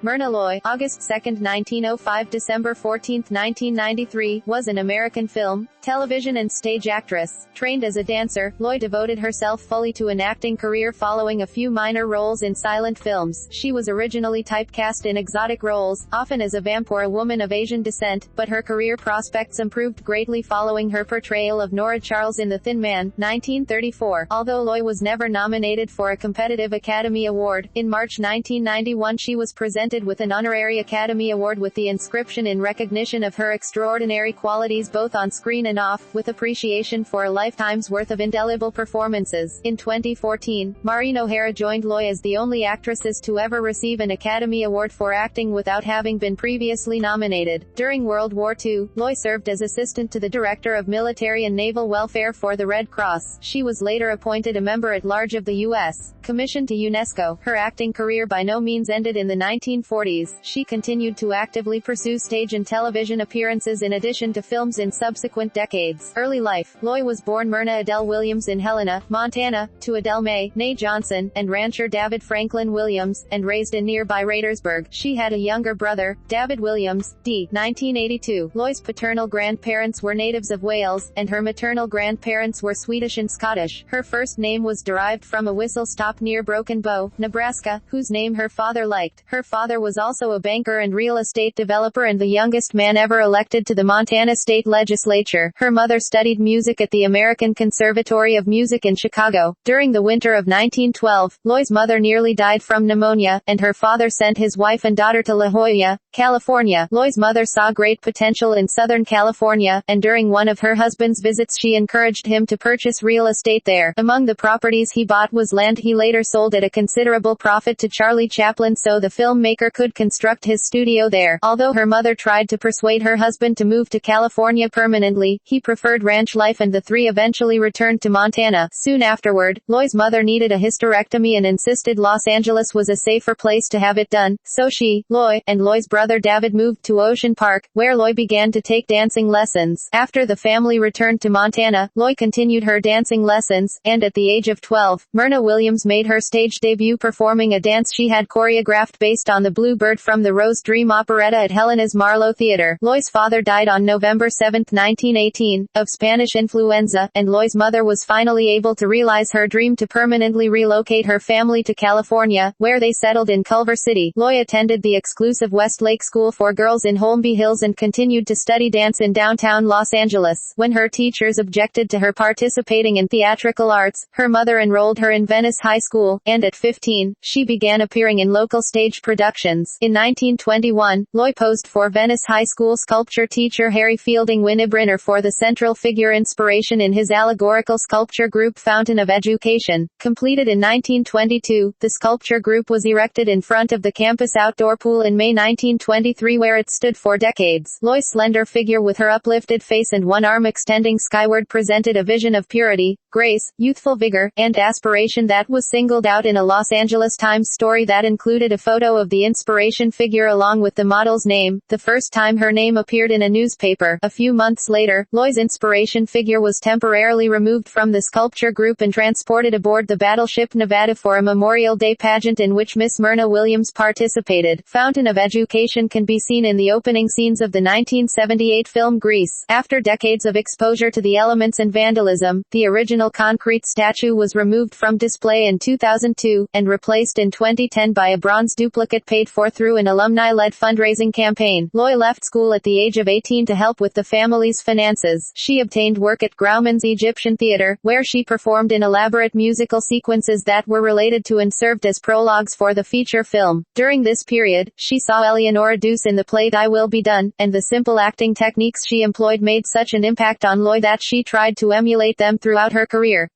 Myrna Loy, August 2, 1905 – December 14, 1993, was an American film, television and stage actress. Trained as a dancer, Loy devoted herself fully to an acting career following a few minor roles in silent films. She was originally typecast in exotic roles, often as a vamp or a woman of Asian descent, but her career prospects improved greatly following her portrayal of Nora Charles in The Thin Man, 1934. Although Loy was never nominated for a competitive Academy Award, in March 1991 she was presented with an honorary Academy Award with the inscription in recognition of her extraordinary qualities both on screen and off, with appreciation for a lifetime's worth of indelible performances. In 2014, Maureen O'Hara joined Loy as the only actresses to ever receive an Academy Award for acting without having been previously nominated. During World War II, Loy served as assistant to the Director of Military and Naval Welfare for the Red Cross. She was later appointed a member-at-large of the U.S. Commission to UNESCO. Her acting career by no means ended in the 1940s. She continued to actively pursue stage and television appearances in addition to films in subsequent decades. Early life. Loy was born Myrna Adele Williams in Helena, Montana, to Adele Mae née Johnson, and rancher David Franklin Williams, and raised in nearby Radersburg. She had a younger brother, David Williams, d. 1982. Loy's paternal grandparents were natives of Wales, and her maternal grandparents were Swedish and Scottish. Her first name was derived from a whistle stop near Broken Bow, Nebraska, whose name her father liked. Her father was also a banker and real estate developer and the youngest man ever elected to the Montana State Legislature. Her mother studied music at the American Conservatory of Music in Chicago. During the winter of 1912, Loy's mother nearly died from pneumonia, and her father sent his wife and daughter to La Jolla, California. Loy's mother saw great potential in Southern California, and during one of her husband's visits she encouraged him to purchase real estate there. Among the properties he bought was land he later sold at a considerable profit to Charlie Chaplin so the filmmaker could construct his studio there. Although her mother tried to persuade her husband to move to California permanently, he preferred ranch life and the three eventually returned to Montana. Soon afterward, Loy's mother needed a hysterectomy and insisted Los Angeles was a safer place to have it done, so she, Loy, and Loy's brother David moved to Ocean Park, where Loy began to take dancing lessons. After the family returned to Montana, Loy continued her dancing lessons, and at the age of 12, Myrna Williams made her stage debut performing a dance she had choreographed based on the Blue Bird from the Rose Dream operetta at Helena's Marlowe Theater. Loy's father died on November 7, 1918, of Spanish influenza, and Loy's mother was finally able to realize her dream to permanently relocate her family to California, where they settled in Culver City. Loy attended the exclusive Westlake School for Girls in Holmby Hills and continued to study dance in downtown Los Angeles. When her teachers objected to her participating in theatrical arts, her mother enrolled her in Venice High School, and at 15, she began appearing in local stage productions. In 1921, Loy posed for Venice High School sculpture teacher Harry Fielding Winebrenner for the central figure inspiration in his allegorical sculpture group Fountain of Education. Completed in 1922, the sculpture group was erected in front of the campus outdoor pool in May 1923 where it stood for decades. Loy's slender figure with her uplifted face and one arm extending skyward presented a vision of purity, grace, youthful vigor, and aspiration that was singled out in a Los Angeles Times story that included a photo of the inspiration figure along with the model's name, the first time her name appeared in a newspaper. A few months later, Loy's inspiration figure was temporarily removed from the sculpture group and transported aboard the battleship Nevada for a Memorial Day pageant in which Miss Myrna Williams participated. Fountain of Education can be seen in the opening scenes of the 1978 film Grease. After decades of exposure to the elements and vandalism, the original concrete statue was removed from display in 2002, and replaced in 2010 by a bronze duplicate paid for through an alumni-led fundraising campaign. Loy left school at the age of 18 to help with the family's finances. She obtained work at Grauman's Egyptian Theater, where she performed in elaborate musical sequences that were related to and served as prologues for the feature film. During this period, she saw Eleonora Duse in the play Thy Will Be Done, and the simple acting techniques she employed made such an impact on Loy that she tried to emulate them throughout her career.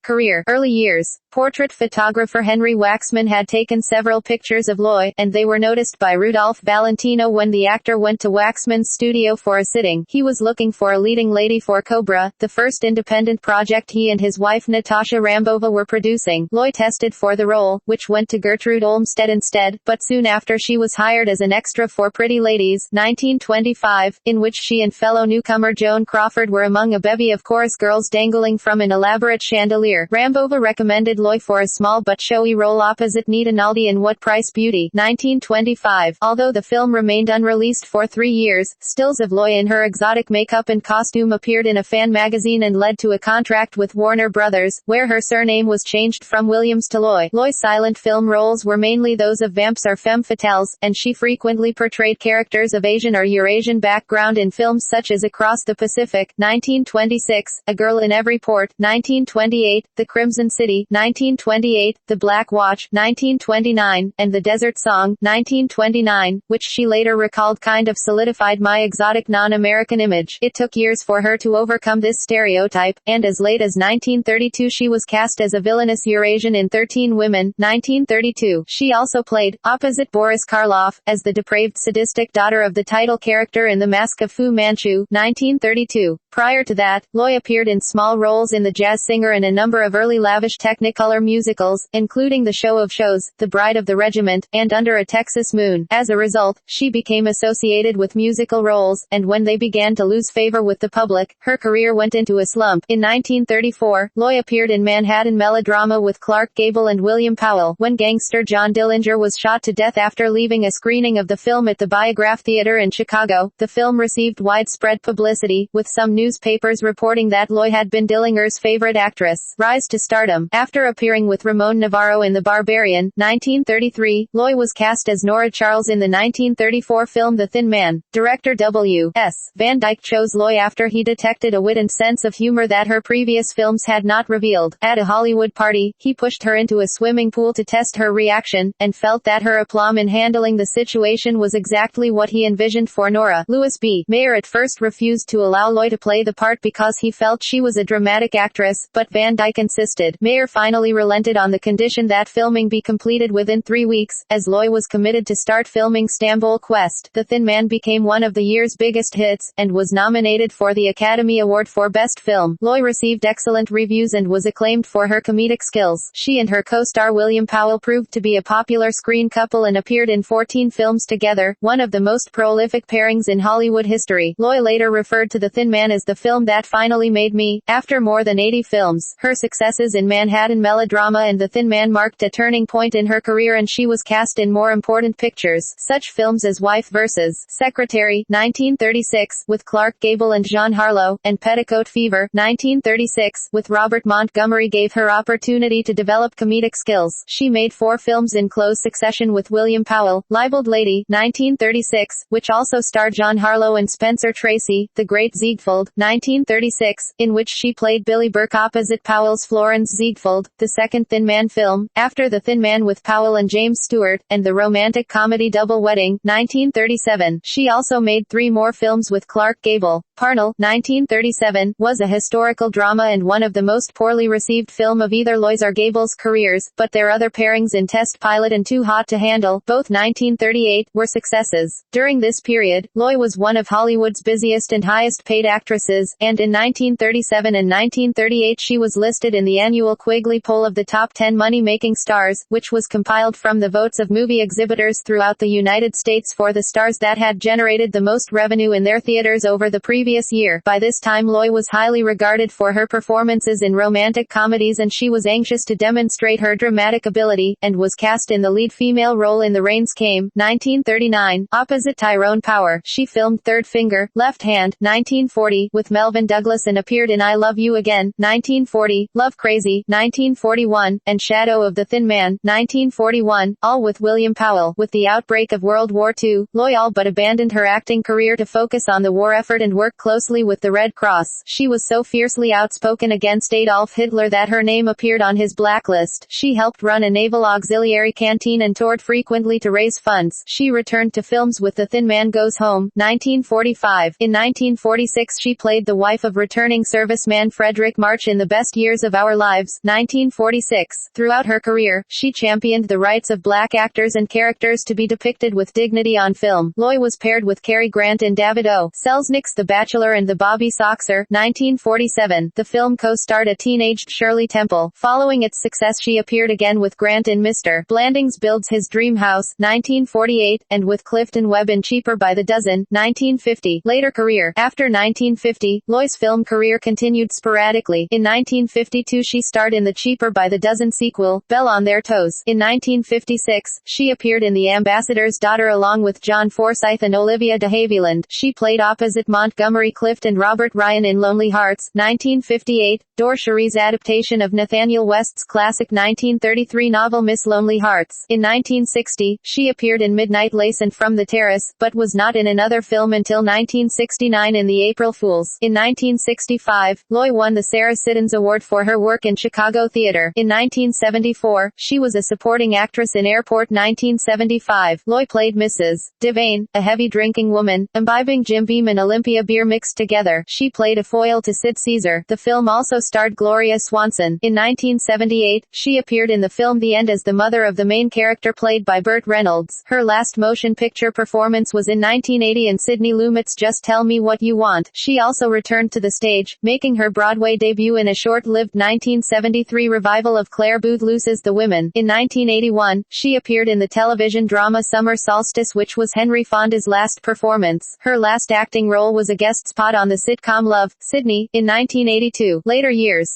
Early years. Portrait photographer Henry Waxman had taken several pictures of Loy, and they were noticed by Rudolph Valentino when the actor went to Waxman's studio for a sitting. He was looking for a leading lady for Cobra, the first independent project he and his wife Natasha Rambova were producing. Loy tested for the role, which went to Gertrude Olmsted instead, but soon after she was hired as an extra for Pretty Ladies, 1925, in which she and fellow newcomer Joan Crawford were among a bevy of chorus girls dangling from an elaborate chandelier. Rambova recommended Loy for a small but showy role opposite Nita Naldi in What Price Beauty, 1925. Although the film remained unreleased for 3 years, stills of Loy in her exotic makeup and costume appeared in a fan magazine and led to a contract with Warner Brothers, where her surname was changed from Williams to Loy. Loy's silent film roles were mainly those of vamps or femme fatales, and she frequently portrayed characters of Asian or Eurasian background in films such as Across the Pacific, 1926, A Girl in Every Port, 1928, The Crimson City, 1928, The Black Watch, 1929, and The Desert Song, 1929, which she later recalled kind of solidified my exotic non-American image. It took years for her to overcome this stereotype, and as late as 1932 she was cast as a villainous Eurasian in 13 Women, 1932. She also played, opposite Boris Karloff, as the depraved sadistic daughter of the title character in The Mask of Fu Manchu, 1932. Prior to that, Loy appeared in small roles in The Jazz Singer and a number of early lavish Technicolor musicals, including The Show of Shows, The Bride of the Regiment, and Under a Texas Moon. As a result, she became associated with musical roles, and when they began to lose favor with the public, her career went into a slump. In 1934, Loy appeared in Manhattan melodrama with Clark Gable and William Powell, when gangster John Dillinger was shot to death after leaving a screening of the film at the Biograph Theater in Chicago. The film received widespread publicity, with some newspapers reporting that Loy had been Dillinger's favorite actress. Rise to stardom. After appearing with Ramón Novarro in The Barbarian, 1933, Loy was cast as Nora Charles in the 1934 film The Thin Man. Director W. S. Van Dyke chose Loy after he detected a wit and sense of humor that her previous films had not revealed. At a Hollywood party, he pushed her into a swimming pool to test her reaction, and felt that her aplomb in handling the situation was exactly what he envisioned for Nora. Louis B. Mayer at first refused to allow Loy to play the part because he felt she was a dramatic actress, but Van Dyke insisted. Mayer finally relented on the condition that filming be completed within 3 weeks, as Loy was committed to start filming Stamboul Quest. The Thin Man became one of the year's biggest hits, and was nominated for the Academy Award for Best Film. Loy received excellent reviews and was acclaimed for her comedic skills. She and her co-star William Powell proved to be a popular screen couple and appeared in 14 films together, one of the most prolific pairings in Hollywood history. Loy later referred to The Thin Man as the film that finally made me. After more than 80 films, her successes in Manhattan melodrama and The Thin Man marked a turning point in her career, and she was cast in more important pictures, such films as Wife vs. Secretary, 1936, with Clark Gable and Jean Harlow, and Petticoat Fever, 1936, with Robert Montgomery gave her opportunity to develop comedic skills. She made 4 films in close succession with William Powell: Libeled Lady, 1936, which also starred John Harlow and Spencer Tracy; The Great Ziegfeld, 1936, in which she played Billy Burke opposite Powell's Florence Ziegfeld; the second Thin Man film, after The Thin Man with Powell and James Stewart; and the romantic comedy Double Wedding, 1937. She also made 3 more films with Clark Gable. Parnell, 1937, was a historical drama and one of the most poorly received film of either Loy's or Gable's careers, but their other pairings in Test Pilot and Too Hot to Handle, both 1938, were successes. During this period, Loy was one of Hollywood's busiest and highest paid actresses, and in 1937 and 1938 she was listed in the annual Quigley poll of the top 10 money-making stars, which was compiled from the votes of movie exhibitors throughout the United States for the stars that had generated the most revenue in their theaters over the previous year. By this time Loy was highly regarded for her performances in romantic comedies, and she was anxious to demonstrate her dramatic ability, and was cast in the lead female role in The Rains Came, 1939, opposite Tyrone Power. She filmed Third Finger, Left Hand, 1940, with Melvyn Douglas and appeared in I Love You Again, 1940, Love Crazy, 1941, and Shadow of the Thin Man, 1941, all with William Powell. With the outbreak of World War II, Loy all but abandoned her acting career to focus on the war effort and work closely with the Red Cross. She was so fiercely outspoken against Adolf Hitler that her name appeared on his blacklist. She helped run a naval auxiliary canteen and toured frequently to raise funds. She returned to films with The Thin Man Goes Home, 1945. In 1946 she played the wife of returning serviceman Frederick March in The Best Years of Our Lives, 1946. Throughout her career, she championed the rights of black actors and characters to be depicted with dignity on film. Loy was paired with Cary Grant in David O. Selznick's The Bachelor and the Bobby Soxer, 1947. The film co-starred a teenaged Shirley Temple. Following its success she appeared again with Grant in Mr. Blandings Builds His Dream House, 1948, and with Clifton Webb in Cheaper by the Dozen, 1950. Later career. After 1950, Loy's film career continued sporadically. In 1952 she starred in The Cheap Keeper by the Dozen sequel, Belle on Their Toes. In 1956, she appeared in The Ambassador's Daughter along with John Forsythe and Olivia de Havilland. She played opposite Montgomery Clift and Robert Ryan in Lonely Hearts. 1958, Dore Cherie's adaptation of Nathaniel West's classic 1933 novel Miss Lonely Hearts. In 1960, she appeared in Midnight Lace and From the Terrace, but was not in another film until 1969 in The April Fools. In 1965, Loy won the Sarah Siddons Award for her work in Chicago theater. In 1974, she was a supporting actress in Airport. 1975, Loy played Mrs. Devane, a heavy drinking woman, imbibing Jim Beam and Olympia beer mixed together. She played a foil to Sid Caesar. The film also starred Gloria Swanson. In 1978, she appeared in the film The End as the mother of the main character played by Burt Reynolds. Her last motion picture performance was in 1980 in Sidney Lumet's Just Tell Me What You Want. She also returned to the stage, making her Broadway debut in a short-lived 1973 revival of Claire Booth Luce's The Women. In 1981, she appeared in the television drama Summer Solstice, which was Henry Fonda's last performance. Her last acting role was a guest spot on the sitcom Love, Sydney, in 1982.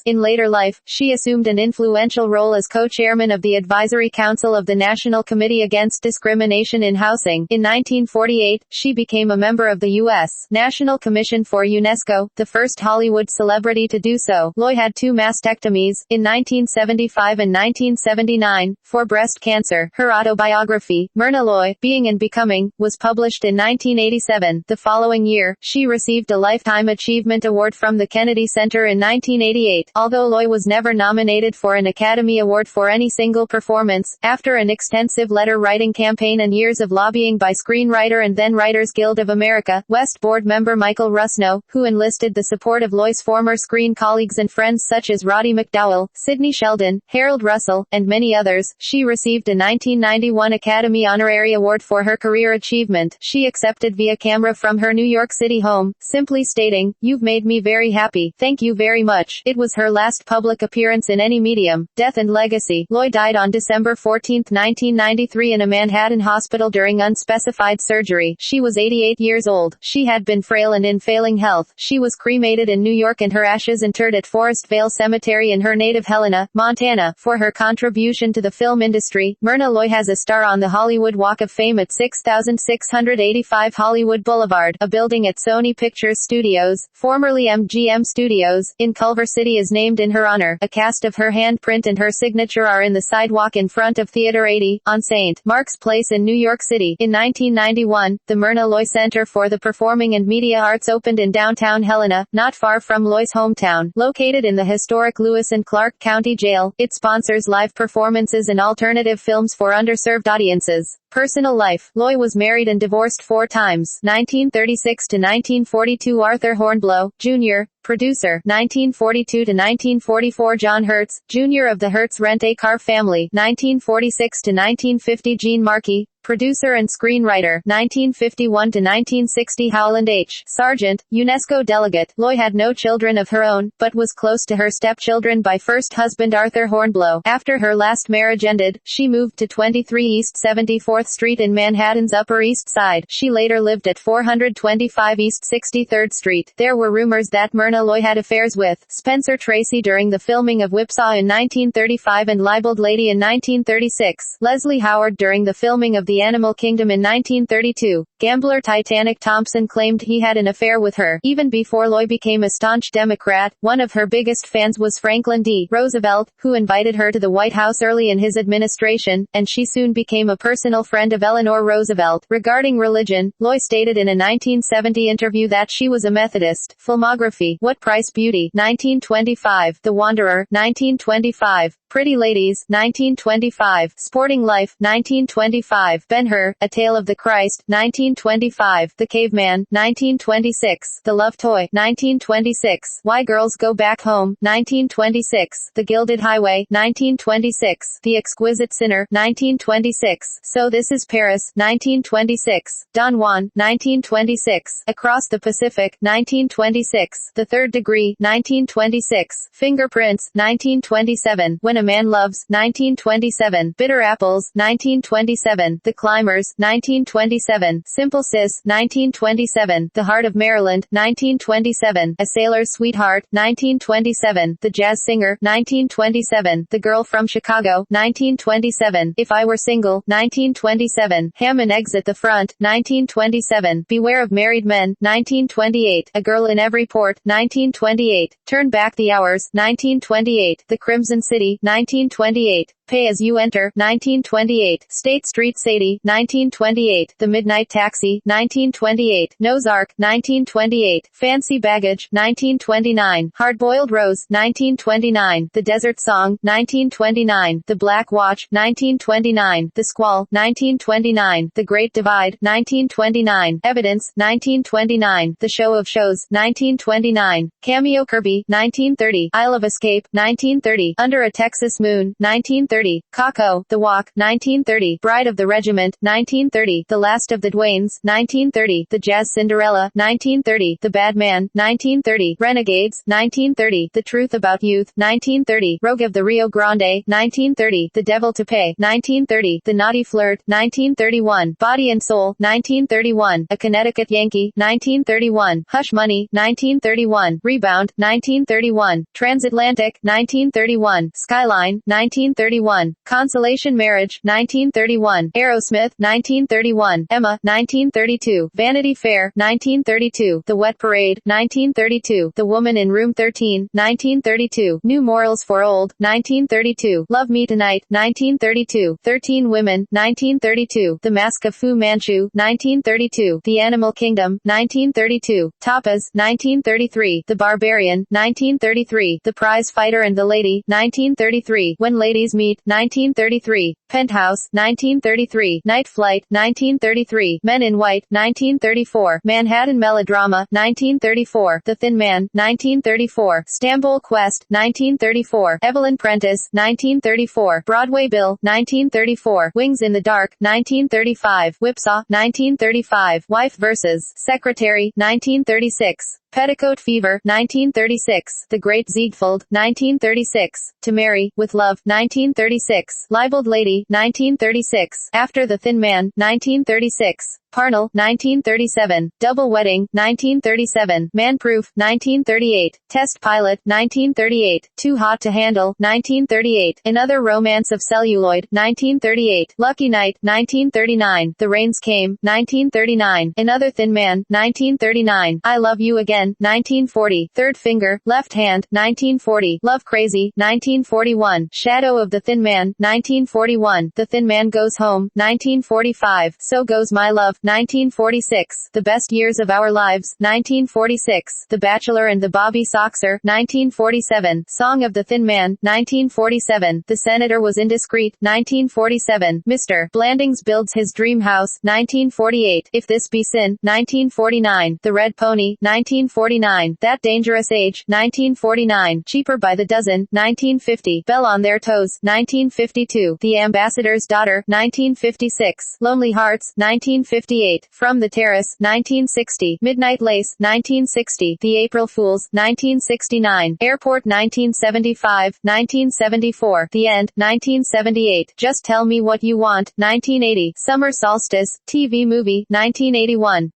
In later life, she assumed an influential role as co-chairman of the Advisory Council of the National Committee Against Discrimination in Housing. In 1948, she became a member of the U.S. National Commission for UNESCO, the first Hollywood celebrity to do so. Loy had 2 mastectomies, in 1975 and 1979, for breast cancer. Her autobiography, Myrna Loy, Being and Becoming, was published in 1987. The following year, she received a Lifetime Achievement Award from the Kennedy Center in 1988. Although Loy was never nominated for an Academy Award for any single performance, after an extensive letter-writing campaign and years of lobbying by Screenwriter and then Writers Guild of America, West Board member Michael Rusno, who enlisted the support of Loy's former screen colleagues and friends such as Roddy McDowall, Sidney Sheldon, Harold Russell, and many others, she received a 1991 Academy Honorary Award for her career achievement. She accepted via camera from her New York City home, simply stating, "You've made me very happy. Thank you very much." It was her last public appearance in any medium. Death and legacy. Loy died on December 14, 1993 in a Manhattan hospital during unspecified surgery. She was 88 years old. She had been frail and in failing health. She was cremated in New York and her ashes interred at Forest Vale Cemetery in her native Helena, Montana. For her contribution to the film industry, Myrna Loy has a star on the Hollywood Walk of Fame at 6685 Hollywood Boulevard. A building at Sony Pictures Studios, formerly MGM Studios, in Culver City is named in her honor. A cast of her handprint and her signature are in the sidewalk in front of Theater 80, on St. Mark's Place in New York City. In 1991, the Myrna Loy Center for the Performing and Media Arts opened in downtown Helena, not far from Loy's hometown. Located in the historic Lewis and Clark County Jail, it sponsors live performances and alternative films for underserved audiences. Personal life. Loy was married and divorced 4 times. 1936 to 1942 Arthur Hornblow, Jr., producer. 1942 to 1944 John Hertz, Jr. of the Hertz Rent-A-Car family. 1946 to 1950 Gene Markey, producer and screenwriter. 1951 to 1960 Howland H. Sargent, UNESCO delegate. Loy had no children of her own, but was close to her stepchildren by first husband Arthur Hornblow. After her last marriage ended, she moved to 23 East 74th Street in Manhattan's Upper East Side. She later lived at 425 East 63rd Street. There were rumors that Myrna Loy had affairs with Spencer Tracy during the filming of Whipsaw in 1935 and Libeled Lady in 1936. Leslie Howard during the filming of The Animal Kingdom in 1932. Gambler Titanic Thompson claimed he had an affair with her. Even before Loy became a staunch Democrat, one of her biggest fans was Franklin D. Roosevelt, who invited her to the White House early in his administration, and she soon became a personal friend of Eleanor Roosevelt. Regarding religion, Loy stated in a 1970 interview that she was a Methodist. Filmography. What Price Beauty? 1925. The Wanderer. 1925. Pretty Ladies. 1925. Sporting Life. 1925. Ben-Hur, A Tale of the Christ. 1925. The Caveman. 1926. The Love Toy. 1926. Why Girls Go Back Home. 1926. The Gilded Highway. 1926. The Exquisite Sinner. 1926. So This Is Paris. 1926. Don Juan. 1926. Across the Pacific. 1926. The Third Degree. 1926. Fingerprints. 1927. When a Man Loves. 1927. Bitter Apples. 1927. The Climbers, 1927. Simple Sis, 1927. The Heart of Maryland, 1927. A Sailor's Sweetheart, 1927. The Jazz Singer, 1927. The Girl from Chicago, 1927. If I Were Single, 1927. Ham and Eggs at the Front, 1927. Beware of Married Men, 1928. A Girl in Every Port, 1928. Turn Back the Hours, 1928. The Crimson City, 1928. Pay As You Enter, 1928. State Street Sadie, 1928. The Midnight Taxi, 1928. Noah's Ark, 1928. Fancy Baggage, 1929. Hardboiled Rose, 1929. The Desert Song, 1929. The Black Watch, 1929. The Squall, 1929. The Great Divide, 1929. Evidence, 1929. The Show of Shows, 1929. Cameo Kirby, 1930. Isle of Escape, 1930. Under a Texas Moon, 1930. Kako, The Walk, 1930. Bride of the Regiment, 1930. The Last of the Dwaynes, 1930. The Jazz Cinderella, 1930. The Bad Man, 1930. Renegades, 1930. The Truth About Youth, 1930. Rogue of the Rio Grande, 1930. The Devil to Pay, 1930. The Naughty Flirt, 1931. Body and Soul, 1931. A Connecticut Yankee, 1931. Hush Money, 1931. Rebound, 1931. Transatlantic, 1931. Skyline, 1931. Consolation Marriage, 1931. Aerosmith, 1931. Emma, 1932. Vanity Fair, 1932. The Wet Parade, 1932. The Woman in Room 13, 1932. New Morals for Old, 1932. Love Me Tonight, 1932. 13 Women, 1932. The Mask of Fu Manchu, 1932. The Animal Kingdom, 1932. Tapas, 1933. The Barbarian, 1933. The Prize Fighter and the Lady, 1933. When Ladies Meet, 1933. Penthouse, 1933. Night Flight, 1933. Men in White, 1934. Manhattan Melodrama, 1934. The Thin Man, 1934. Stamboul Quest, 1934. Evelyn Prentice, 1934. Broadway Bill, 1934. Wings in the Dark, 1935. Whipsaw, 1935. Wife vs. Secretary, 1936. Petticoat Fever, 1936. The Great Ziegfeld, 1936. To Marry, with Love, 1936. Libeled Lady, 1936. After the Thin Man, 1936. Parnell, 1937. Double Wedding, 1937. Man-Proof, 1938. Test Pilot, 1938. Too Hot to Handle, 1938. Another Romance of Celluloid, 1938. Lucky Night, 1939. The Rains Came, 1939. Another Thin Man, 1939. I Love You Again, 1940. Third Finger, Left Hand, 1940. Love Crazy, 1941. Shadow of the Thin Man, 1941. The Thin Man Goes Home, 1945. So Goes My Love, 1946. The Best Years of Our Lives, 1946. The Bachelor and the Bobby Soxer, 1947. Song of the Thin Man, 1947. The Senator Was Indiscreet, 1947. Mr. Blandings Builds His Dream House, 1948. If This Be Sin, 1949. The Red Pony, 1949. That Dangerous Age, 1949. Cheaper by the Dozen, 1950. Bell on Their Toes, 1952. The Ambassador's Daughter, 1956. Lonely Hearts, 1958. From the Terrace, 1960. Midnight Lace, 1960. The April Fools, 1969. Airport, 1975, 1974. The End, 1978. Just Tell Me What You Want, 1980. Summer Solstice, TV movie, 1981.